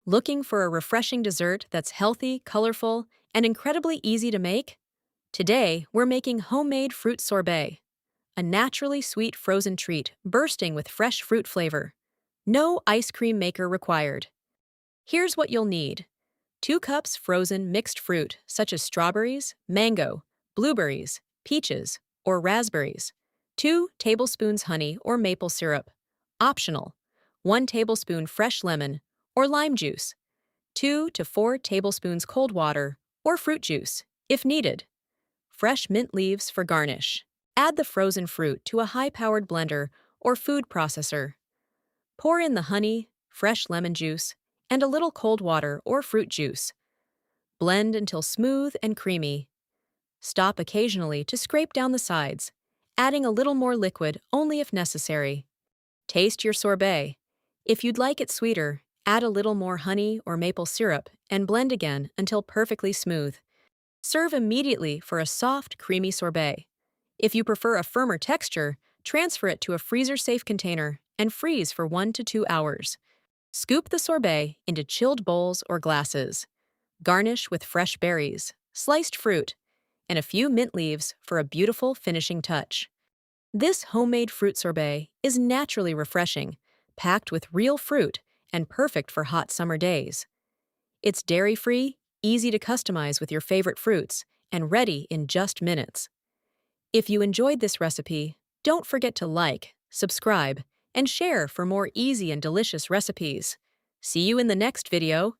Looking for a refreshing dessert that's healthy, colorful, and incredibly easy to make? Today, we're making homemade fruit sorbet, a naturally sweet frozen treat bursting with fresh fruit flavor. No ice cream maker required. Here's what you'll need: 2 cups frozen mixed fruit, such as strawberries, mango, blueberries, peaches, or raspberries. 2 tablespoons honey or maple syrup. Optional. 1 tablespoon fresh lemon or lime juice. 2 to 4 tablespoons cold water or fruit juice, if needed. Fresh mint leaves for garnish. Add the frozen fruit to a high-powered blender or food processor. Pour in the honey, fresh lemon juice, and a little cold water or fruit juice. Blend until smooth and creamy. Stop occasionally to scrape down the sides, adding a little more liquid only if necessary. Taste your sorbet. If you'd like it sweeter, add a little more honey or maple syrup and blend again until perfectly smooth. Serve immediately for a soft, creamy sorbet. If you prefer a firmer texture, transfer it to a freezer-safe container and freeze for 1 to 2 hours. Scoop the sorbet into chilled bowls or glasses. Garnish with fresh berries, sliced fruit, and a few mint leaves for a beautiful finishing touch. This homemade fruit sorbet is naturally refreshing, packed with real fruit, and perfect for hot summer days. It's dairy-free, easy to customize with your favorite fruits, and ready in just minutes. If you enjoyed this recipe, don't forget to like, subscribe, and share for more easy and delicious recipes. See you in the next video.